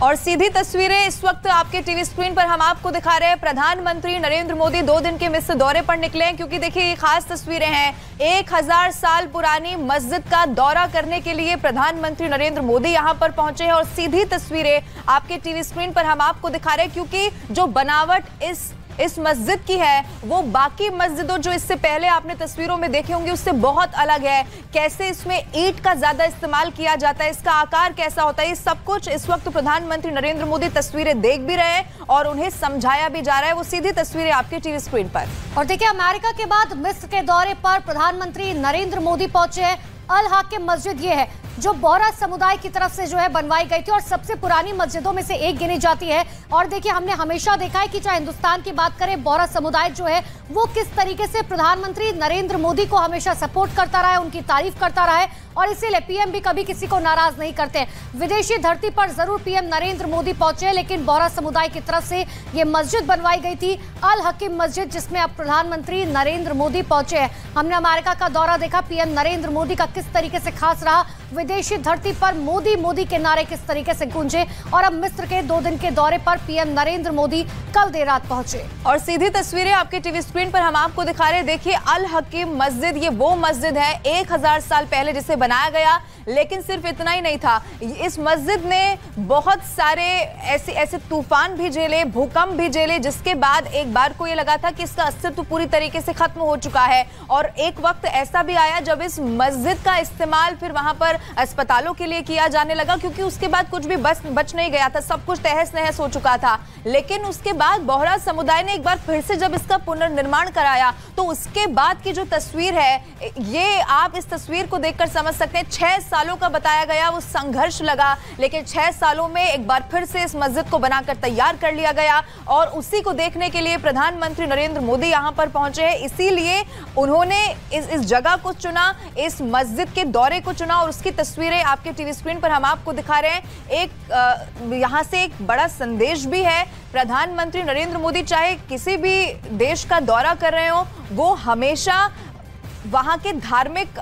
और सीधी तस्वीरें इस वक्त आपके टीवी स्क्रीन पर हम आपको दिखा रहे हैं। प्रधानमंत्री नरेंद्र मोदी 2 दिन के मिस्र दौरे पर निकले हैं, क्योंकि देखिए ये खास तस्वीरें हैं। 1000 साल पुरानी मस्जिद का दौरा करने के लिए प्रधानमंत्री नरेंद्र मोदी यहां पर पहुंचे हैं और सीधी तस्वीरें आपके टीवी स्क्रीन पर हम आपको दिखा रहे हैं, क्योंकि जो बनावट इस मस्जिद की है वो बाकी मस्जिदों जो इससे पहले आपने तस्वीरों में देखे होंगे उससे बहुत अलग है। कैसे इसमें ईंट का ज्यादा इस्तेमाल किया जाता है, इसका आकार कैसा होता है, ये सब कुछ इस वक्त प्रधानमंत्री नरेंद्र मोदी तस्वीरें देख भी रहे हैं और उन्हें समझाया भी जा रहा है। वो सीधी तस्वीरें आपके टीवी स्क्रीन पर। और देखिए, अमेरिका के बाद मिस्र के दौरे पर प्रधानमंत्री नरेंद्र मोदी पहुंचे हैं। अल हाकिम मस्जिद ये है जो बोहरा समुदाय की तरफ से जो है बनवाई गई थी और सबसे पुरानी मस्जिदों में से एक गिनी जाती है। और देखिए, हमने हमेशा देखा है कि चाहे हिंदुस्तान की बात करें, बोहरा समुदाय जो है वो किस तरीके से प्रधानमंत्री नरेंद्र मोदी को हमेशा सपोर्ट करता रहा है, उनकी तारीफ करता रहा है और इसीलिए पीएम भी कभी किसी को नाराज नहीं करते। विदेशी धरती पर जरूर पीएम नरेंद्र मोदी पहुंचे, लेकिन बोहरा समुदाय की तरफ से ये मस्जिद बनवाई गई थी, अल हकीम मस्जिद, जिसमें अब प्रधानमंत्री नरेंद्र मोदी पहुंचे हैं। हमने अमेरिका का दौरा देखा, पीएम नरेंद्र मोदी का किस तरीके से खास रहा, विदेशी धरती पर मोदी मोदी के नारे किस तरीके से गूंजे। और अब मिस्र के 2 दिन के दौरे पर पीएम नरेंद्र मोदी कल देर रात पहुंचे। और सीधी तस्वीरें आपके टीवी स्क्रीन पर हम आपको दिखा रहे हैं। देखिए, अल हकीम मस्जिद, ये वो मस्जिद है 1000 साल पहले जिसे बनाया गया। लेकिन सिर्फ इतना ही नहीं था, इस मस्जिद ने बहुत सारे ऐसे तूफान भी झेले, भूकंप भी झेले, जिसके बाद एक बार को ये लगा था कि इसका अस्तित्व पूरी तरीके से खत्म हो चुका है। और एक वक्त ऐसा भी आया जब इस मस्जिद का इस्तेमाल फिर वहां पर अस्पतालों के लिए किया जाने लगा, क्योंकि उसके बाद कुछ भी बच नहीं गया था, सब कुछ तहस नहस हो चुका था। लेकिन उसके बाद बोहरा समुदाय ने एक बार फिर से जब इसका पुनर्निर्माण कराया, तो उसके बाद की जो तस्वीर है, ये आप इस तस्वीर को देखकर समझ सकते हैं। 6 सालों का बताया गया वो संघर्ष लगा, लेकिन 6 सालों में एक बार फिर से इस मस्जिद को बनाकर तैयार कर लिया गया और उसी को देखने के लिए प्रधानमंत्री नरेंद्र मोदी यहां पर पहुंचे हैं। इसीलिए उन्होंने इस जगह को चुना, इस मस्जिद के दौरे को चुना और उसकी तस्वीरें आपके टीवी स्क्रीन पर हम आपको दिखा रहे हैं। यहां से एक बड़ा संदेश भी है। प्रधानमंत्री नरेंद्र मोदी चाहे किसी भी देश का दौरा कर रहे हो, वो हमेशा वहां के धार्मिक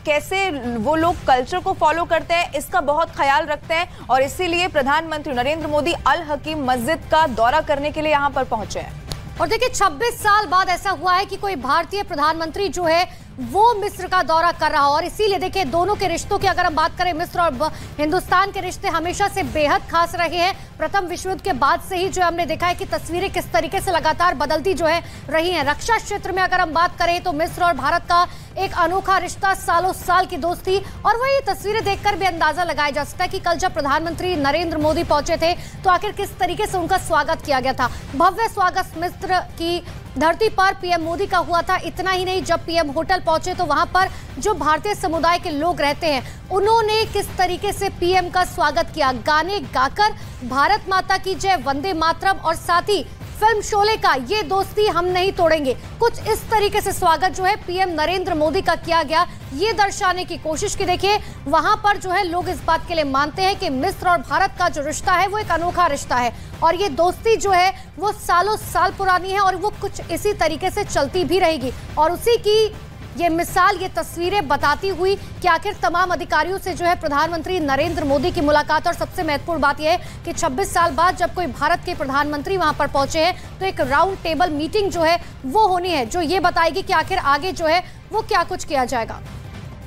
कैसे वो लोग कल्चर को फॉलो करते हैं, इसका बहुत ख्याल रखते हैं और इसीलिए प्रधानमंत्री नरेंद्र मोदी अल हकीम मस्जिद का दौरा करने के लिए यहां पर पहुंचे हैं। और देखिए, 26 साल बाद ऐसा हुआ है कि कोई भारतीय प्रधानमंत्री जो है वो मिस्र का दौरा कर रहा हो। और इसीलिए देखिए, दोनों के रिश्तों की अगर हम बात करें, मिस्र और हिंदुस्तान के रिश्ते हमेशा से बेहद खास रहे हैं। प्रथम विश्व युद्ध के बाद से ही जो हमने देखा है कि तस्वीरें किस तरीके से लगातार बदलती जो है रही हैं। रक्षा क्षेत्र में अगर हम बात करें तो मिस्र और भारत का एक अनोखा रिश्ता, सालों साल की दोस्ती। और वही तस्वीरें देखकर भी अंदाजा लगाया जा सकता है कि कल जब प्रधानमंत्री नरेंद्र मोदी पहुंचे थे तो आखिर किस तरीके से उनका स्वागत किया गया था। भव्य स्वागत मिस्र की धरती पर पीएम मोदी का हुआ था। इतना ही नहीं, जब पीएम होटल पहुंचे तो वहां पर जो भारतीय समुदाय के लोग रहते हैं उन्होंने किस तरीके से पीएम का स्वागत किया, गाने गाकर भारत माता की जय, वंदे मातरम और साथ ही फिल्म शोले का ये दोस्ती हम नहीं तोड़ेंगे, कुछ इस तरीके से स्वागत जो है पीएम नरेंद्र मोदी का किया गया। ये दर्शाने की कोशिश की। देखिए, वहां पर जो है लोग इस बात के लिए मानते हैं कि मिस्र और भारत का जो रिश्ता है वो एक अनोखा रिश्ता है और ये दोस्ती जो है वो सालों साल पुरानी है और वो कुछ इसी तरीके से चलती भी रहेगी। और उसी की ये मिसाल, ये तस्वीरें बताती हुई कि आखिर तमाम अधिकारियों से जो है प्रधानमंत्री नरेंद्र मोदी की मुलाकात। और सबसे महत्वपूर्ण बात यह है कि 26 साल बाद जब कोई भारत के प्रधानमंत्री वहां पर पहुंचे हैं तो एक राउंड टेबल मीटिंग जो है वो होनी है, जो ये बताएगी कि आखिर आगे जो है वो क्या कुछ किया जाएगा।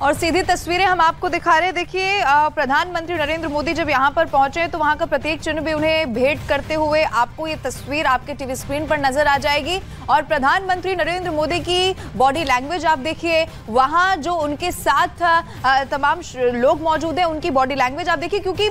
और सीधी तस्वीरें हम आपको दिखा रहे हैं। देखिए, प्रधानमंत्री नरेंद्र मोदी जब यहां पर पहुंचे तो वहां का प्रतीक चिन्ह भी उन्हें भेंट करते हुए आपको ये तस्वीर आपके टीवी स्क्रीन पर नजर आ जाएगी। और प्रधानमंत्री नरेंद्र मोदी की बॉडी लैंग्वेज आप देखिए, वहां जो उनके साथ तमाम लोग मौजूद हैं उनकी बॉडी लैंग्वेज आप देखिए, क्योंकि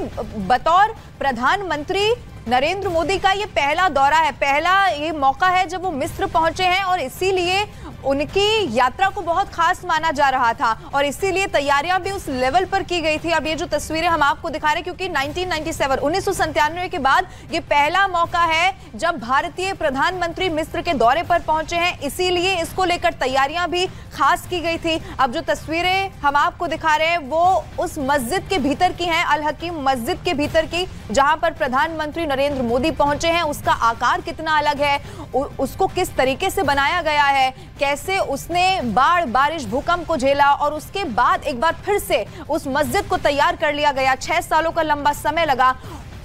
बतौर प्रधानमंत्री नरेंद्र मोदी का ये पहला दौरा है, पहला ये मौका है जब वो मिस्र पहुंचे हैं और इसीलिए उनकी यात्रा को बहुत खास माना जा रहा था और इसीलिए तैयारियां भी उस लेवल पर की गई थी। अब ये जो तस्वीरें हम आपको दिखा रहे हैं, क्योंकि 1997 के बाद ये पहला मौका है जब भारतीय प्रधानमंत्री मिस्र के दौरे पर पहुंचे हैं, इसीलिए इसको लेकर तैयारियां भी खास की गई थी। अब जो तस्वीरें हम आपको दिखा रहे हैं वो उस मस्जिद के भीतर की हैं, अल हकीम मस्जिद के भीतर की, जहां पर प्रधानमंत्री नरेंद्र मोदी पहुंचे हैं। उसका आकार कितना अलग है, उसको किस तरीके से बनाया गया है, कैसे उसने बाढ़, बारिश, भूकंप को झेला और उसके बाद एक बार फिर से उस मस्जिद को तैयार कर लिया गया। 6 सालों का लंबा समय लगा।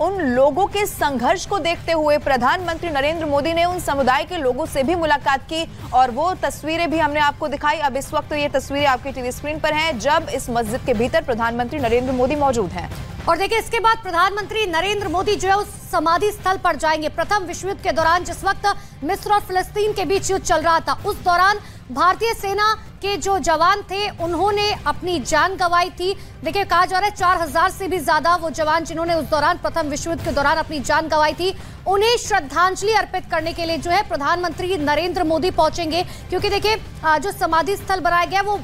उन लोगों के संघर्ष को देखते हुए प्रधानमंत्री नरेंद्र मोदी ने उन समुदाय के लोगों से भी मुलाकात की और वो तस्वीरें भी हमने आपको दिखाई। अब इस वक्त ये तस्वीरें आपके टीवी स्क्रीन पर हैं जब इस मस्जिद के भीतर प्रधानमंत्री नरेंद्र मोदी मौजूद हैं। और देखिए इसके बाद प्रधानमंत्री नरेंद्र मोदी जो है उस समाधि स्थल पर जाएंगे। प्रथम विश्व युद्ध के दौरान जिस वक्त मिस्र और फिलिस्तीन के बीच युद्ध चल रहा था, उस दौरान भारतीय सेना के जो जवान थे उन्होंने अपनी जान गंवाई थी। देखिए कहा जा रहा है 4000 से भी ज्यादा वो जवान जिन्होंने उस दौरान प्रथम विश्व युद्ध के दौरान अपनी जान गंवाई थी, उन्हें श्रद्धांजलि अर्पित करने के लिए जो है प्रधानमंत्री नरेंद्र मोदी पहुंचेंगे। क्योंकि देखिए जो समाधि स्थल बनाया गया वो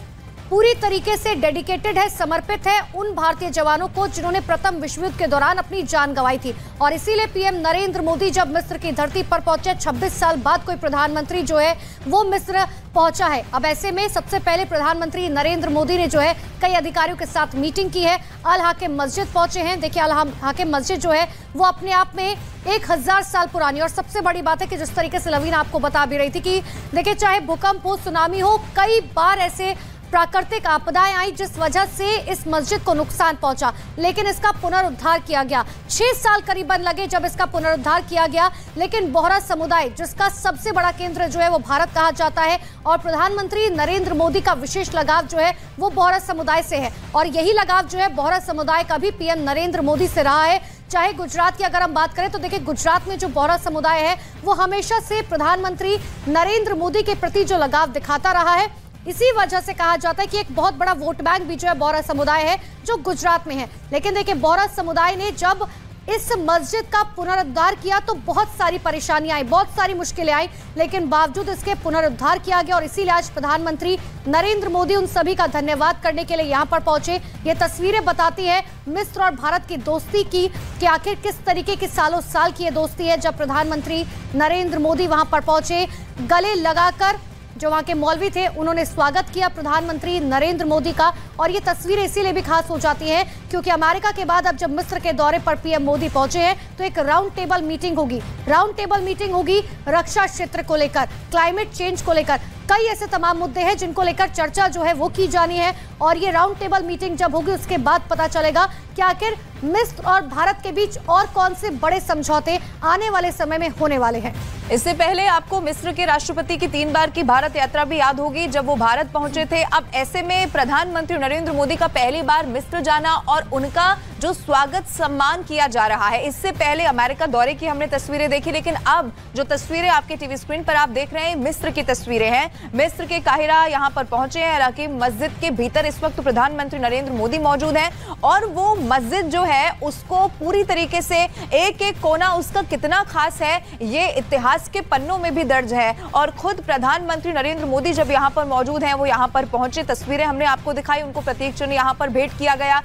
पूरी तरीके से डेडिकेटेड है, समर्पित है उन भारतीय जवानों को जिन्होंने प्रथम विश्व युद्ध के दौरान अपनी जान गंवाई थी। और इसीलिए पीएम नरेंद्र मोदी जब मिस्र की धरती पर पहुंचे, 26 साल बाद कोई प्रधानमंत्री जो है वो मिस्र पहुंचा है। अब ऐसे में सबसे पहले प्रधानमंत्री नरेंद्र मोदी ने जो है कई अधिकारियों के साथ मीटिंग की है। अल हाकिम मस्जिद पहुंचे हैं। देखिए अल हाकिम मस्जिद जो है वो अपने आप में 1000 साल पुरानी, और सबसे बड़ी बात है कि जिस तरीके से लवीन आपको बता भी रही थी कि देखिए चाहे भूकंप हो, सुनामी हो, कई बार ऐसे प्राकृतिक आपदाएं आई जिस वजह से इस मस्जिद को नुकसान पहुंचा, लेकिन इसका पुनरुद्धार किया गया। 6 साल करीबन लगे जब इसका पुनरुद्धार किया गया। लेकिन बोहरा समुदाय जिसका सबसे बड़ा केंद्र जो है वो भारत कहा जाता है, और प्रधानमंत्री नरेंद्र मोदी का विशेष लगाव जो है वो बोहरा समुदाय से है। और यही लगाव जो है बोहरा समुदाय का भी पीएम नरेंद्र मोदी से रहा है। चाहे गुजरात की अगर हम बात करें तो देखिए गुजरात में जो बोहरा समुदाय है वो हमेशा से प्रधानमंत्री नरेंद्र मोदी के प्रति जो लगाव दिखाता रहा है, इसी वजह से कहा जाता है कि एक बहुत बड़ा वोट बैंक भी जो है बोहरा समुदाय है जो गुजरात में है। लेकिन देखिए बोहरा समुदाय ने जब इस मस्जिद का पुनरुद्धार किया तो बहुत सारी परेशानियां आई, बहुत सारी मुश्किलें आई, लेकिन बावजूद इसके पुनरुद्धार किया गया। और इसीलिए आज प्रधानमंत्री नरेंद्र मोदी उन सभी का धन्यवाद करने के लिए यहां पर पहुंचे। ये तस्वीरें बताती है मिस्र और भारत की दोस्ती की कि आखिर किस तरीके की सालों साल की ये दोस्ती है। जब प्रधानमंत्री नरेंद्र मोदी वहां पर पहुंचे, गले लगाकर जो वहां के मौलवी थे उन्होंने स्वागत किया प्रधानमंत्री नरेंद्र मोदी का। और ये तस्वीरें इसीलिए भी खास हो जाती हैं क्योंकि अमेरिका के बाद अब जब मिस्र के दौरे पर पीएम मोदी पहुंचे हैं तो एक राउंड टेबल मीटिंग होगी। राउंड टेबल मीटिंग होगी रक्षा क्षेत्र को लेकर, क्लाइमेट चेंज को लेकर, कई ऐसे तमाम मुद्दे हैं जिनको लेकर चर्चा जो है वो की जानी है। और ये राउंड टेबल मीटिंग जब होगी उसके बाद पता चलेगा कि आखिर मिस्र और भारत के बीच और कौन से बड़े समझौते आने वाले समय में होने वाले हैं। इससे पहले आपको मिस्र के राष्ट्रपति की 3 बार की भारत यात्रा भी याद होगी जब वो भारत पहुंचे थे। अब ऐसे में प्रधानमंत्री नरेंद्र मोदी का पहली बार मिस्र जाना और उनका जो स्वागत सम्मान किया जा रहा है। इससे पहले अमेरिका दौरे की हमने तस्वीरें देखी, लेकिन अब जो तस्वीरें आपके टीवी स्क्रीन पर आप देख रहे हैं मिस्र की तस्वीरें हैं। मिस्र के काहिरा यहां पर पहुंचे हैं। हालांकि मस्जिद के भीतर इस वक्त प्रधानमंत्री नरेंद्र मोदी मौजूद हैं और वो मस्जिद जो है उसको पूरी तरीके से एक एक कोना उसका कितना खास है ये इतिहास के पन्नों में भी दर्ज है। और खुद प्रधानमंत्री नरेंद्र मोदी जब यहां पर मौजूद हैं, वो यहां पर पहुंचे, तस्वीरें हमने आपको दिखाई, उनको प्रतीक चिन्ह यहां पर भेंट किया गया।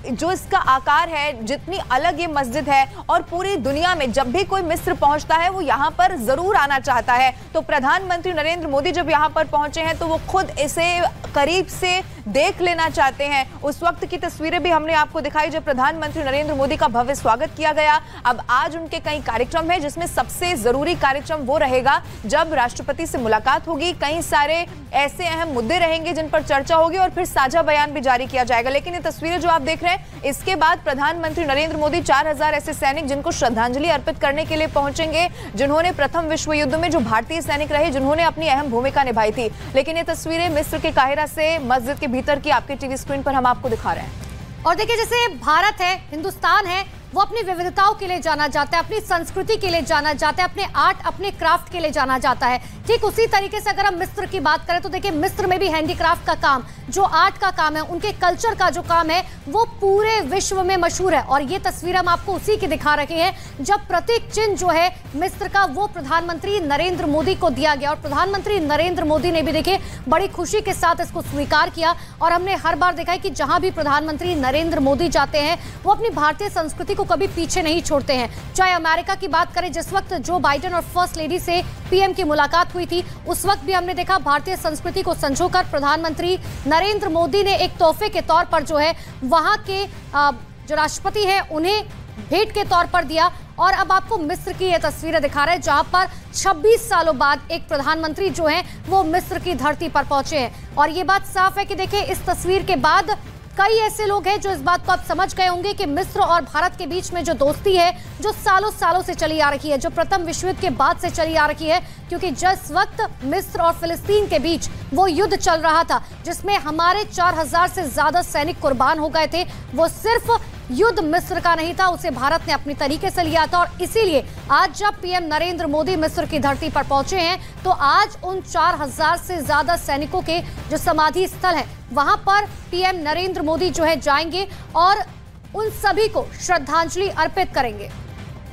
जो इसका आकार है, जितनी अलग ये मस्जिद है, और पूरी दुनिया में जब भी कोई मिस्र पहुंचता है वो यहां पर जरूर आना चाहता है। तो प्रधानमंत्री नरेंद्र मोदी जब यहां पर पहुंचे हैं तो वो खुद इसे करीब से देख लेना चाहते हैं। उस वक्त की तस्वीरें भी हमने आपको दिखाई जब प्रधानमंत्री नरेंद्र मोदी का भव्य स्वागत किया गया। अब आज उनके कई कार्यक्रम हैं जिसमें सबसे जरूरी कार्यक्रम वो रहेगा जब राष्ट्रपति से मुलाकात होगी। कई सारे ऐसे अहम मुद्दे रहेंगे जिन पर चर्चा होगी और फिर साझा बयान भी जारी किया जाएगा। लेकिन ये तस्वीरें जो आप देख रहे हैं, इसके बाद प्रधानमंत्री नरेंद्र मोदी 4000 ऐसे सैनिक जिनको श्रद्धांजलि अर्पित करने के लिए पहुंचेंगे, जिन्होंने प्रथम विश्व युद्ध में जो भारतीय सैनिक रहे, जिन्होंने अपनी अहम भूमिका निभाई थी। लेकिन ये तस्वीरें मिस्र के काहिरा से मस्जिद के भीतर की आपके टीवी स्क्रीन पर हम आपको दिखा रहे हैं। और देखिए जैसे भारत है, हिंदुस्तान है, वो अपनी विविधताओं के लिए जाना जाता है, अपनी संस्कृति के लिए जाना जाता है, अपने आर्ट, अपने क्राफ्ट के लिए जाना जाता है। ठीक उसी तरीके से अगर हम मिस्र की बात करें तो देखिए मिस्र में भी हैंडीक्राफ्ट का काम, जो आर्ट का काम है, उनके कल्चर का जो काम है वो पूरे विश्व में मशहूर है। और ये तस्वीर हम आपको उसी की दिखा रहे हैं जब प्रतीक चिन्ह जो है मिस्र का वो प्रधानमंत्री नरेंद्र मोदी को दिया गया। और प्रधानमंत्री नरेंद्र मोदी ने भी देखिए बड़ी खुशी के साथ इसको स्वीकार किया। और हमने हर बार देखा है कि जहां भी प्रधानमंत्री नरेंद्र मोदी जाते हैं वो अपनी भारतीय संस्कृति को कभी पीछे नहीं छोड़ते हैं। चाहे अमेरिका की बात करें, जिस वक्त जो बाइडेन और फर्स्ट लेडी से पीएम की मुलाकात हुई थी उस वक्त भी हमने देखा भारतीय संस्कृति को संजोकर प्रधानमंत्री नरेंद्र मोदी ने एक तोहफे के तौर पर जो है वहां के जो राष्ट्रपति है उन्हें भेंट के तौर पर दिया। और अब आपको मिस्र की ये तस्वीरें दिखा रहे हैं जहां पर 26 सालों बाद एक प्रधानमंत्री जो है वो मिस्र की धरती पर पहुंचे हैं। और ये बात साफ है कि देखिए इस तस्वीर के बाद कई ऐसे लोग हैं जो इस बात को आप समझ गए होंगे कि मिस्र और भारत के बीच में जो दोस्ती है, जो सालों सालों से चली आ रही है, जो प्रथम विश्व युद्ध के बाद से चली आ रही है, क्योंकि जिस वक्त मिस्र और फिलिस्तीन के बीच वो युद्ध चल रहा था जिसमें हमारे 4000 से ज्यादा सैनिक कुर्बान हो गए थे, वो सिर्फ युद्ध मिस्र का नहीं था, उसे भारत ने अपनी तरीके से लिया था। और इसीलिए आज जब पीएम नरेंद्र मोदी मिस्र की धरती पर पहुंचे हैं तो आज उन 4000 से ज्यादा सैनिकों के जो समाधि स्थल है वहां पर पीएम नरेंद्र मोदी जो है जाएंगे और उन सभी को श्रद्धांजलि अर्पित करेंगे।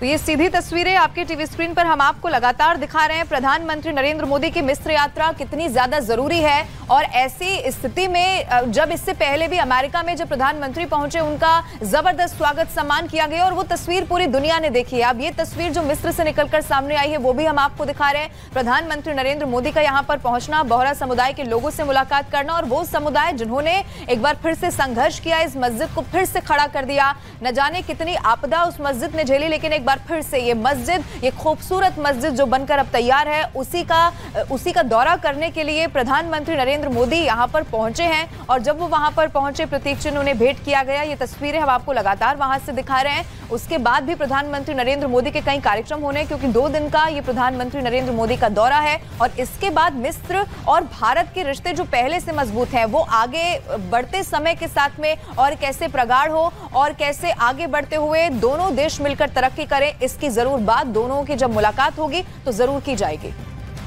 तो ये सीधी तस्वीरें आपके टीवी स्क्रीन पर हम आपको लगातार दिखा रहे हैं। प्रधानमंत्री नरेंद्र मोदी की मिस्र यात्रा कितनी ज्यादा जरूरी है और ऐसी स्थिति में जब इससे पहले भी अमेरिका में जब प्रधानमंत्री पहुंचे उनका जबरदस्त स्वागत सम्मान किया गया और वो तस्वीर पूरी दुनिया ने देखी है। अब ये तस्वीर जो मिस्र से निकलकर सामने आई है वो भी हम आपको दिखा रहे हैं। प्रधानमंत्री नरेंद्र मोदी का यहाँ पर पहुंचना, बोहरा समुदाय के लोगों से मुलाकात करना और वो समुदाय जिन्होंने एक बार फिर से संघर्ष किया, इस मस्जिद को फिर से खड़ा कर दिया। न जाने कितनी आपदा उस मस्जिद ने झेली, लेकिन एक बार फिर से ये मस्जिद, ये खूबसूरत मस्जिद जो बनकर अब तैयार है, उसी का दौरा करने के लिए प्रधानमंत्री नरेंद्र मोदी यहां पर पहुंचे हैं। और जब वो वहां पर पहुंचे, प्रतीक चिन्ह उन्हें भेंट किया गया। ये तस्वीरें हम आपको लगातार वहां से दिखा रहे हैं। उसके बाद भी प्रधानमंत्री नरेंद्र मोदी के कई कार्यक्रम होने, क्योंकि 2 दिन का ये प्रधानमंत्री नरेंद्र मोदी का दौरा है। और इसके बाद मिस्र और भारत के रिश्ते जो पहले से मजबूत हैं वो आगे बढ़ते समय के साथ में और कैसे प्रगाढ़ हो और कैसे आगे बढ़ते हुए दोनों देश मिलकर तरक्की करें, इसकी जरूर बात दोनों की जब मुलाकात होगी तो जरूर की जाएगी।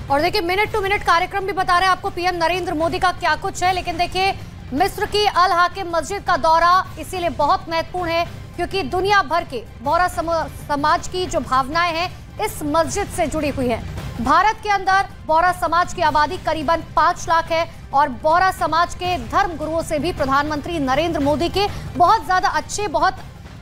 और देखिए मिनट टू मिनट कार्यक्रम भी बता रहे हैं आपको पीएम नरेंद्र मोदी का क्या कुछ है। लेकिन देखिए मिस्र की अल हाकिम मस्जिद का दौरा इसीलिए बहुत महत्वपूर्ण है क्योंकि दुनिया भर के बोहरा समाज की जो भावनाएं हैं इस मस्जिद से जुड़ी हुई है। भारत के अंदर बोहरा समाज की आबादी करीबन 5 लाख है और बोहरा समाज के धर्म गुरुओं से भी प्रधानमंत्री नरेंद्र मोदी के बहुत ज्यादा अच्छे, बहुत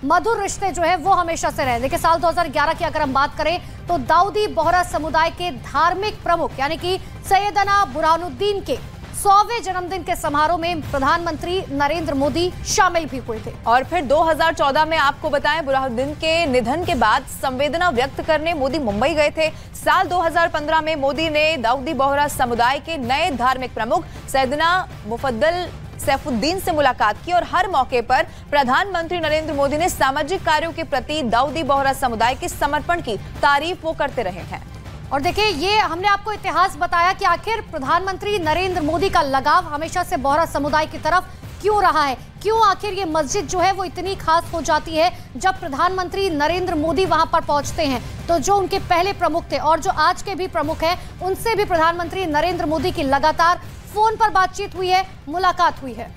मधुर रिश्ते जो है वो हमेशा से रहे। देखिए साल 2011 की अगर हम बात करें तो दाऊदी बोहरा समुदाय के धार्मिक प्रमुख यानी कि सैयदना बुरहानुद्दीन के 100वें जन्मदिन के समारोह में प्रधानमंत्री नरेंद्र मोदी शामिल भी हुए थे। और फिर 2014 में आपको बताएं बुरहानुद्दीन के निधन के बाद संवेदना व्यक्त करने मोदी मुंबई गए थे। साल 2015 में मोदी ने दाऊदी बोहरा समुदाय के नए धार्मिक प्रमुख सैयदना मुफद्दल सैफुद्दीन से मुलाकात की और हर मौके पर प्रधानमंत्री नरेंद्र मोदी ने सामाजिक कार्यों के प्रति दाऊदी बोहरा समुदाय के समर्पण की तारीफ वो करते रहे हैं। और देखिए ये हमने आपको इतिहास बताया कि आखिर प्रधानमंत्री नरेंद्र मोदी का लगाव हमेशा से बोहरा समुदाय की तरफ क्यों रहा है, क्यों आखिर ये मस्जिद जो है वो इतनी खास हो जाती है जब प्रधानमंत्री नरेंद्र मोदी वहां पर पहुंचते हैं। तो जो उनके पहले प्रमुख थे और जो आज के भी प्रमुख हैं उनसे भी प्रधानमंत्री नरेंद्र मोदी की लगातार फोन पर बातचीत हुई है, मुलाकात हुई है।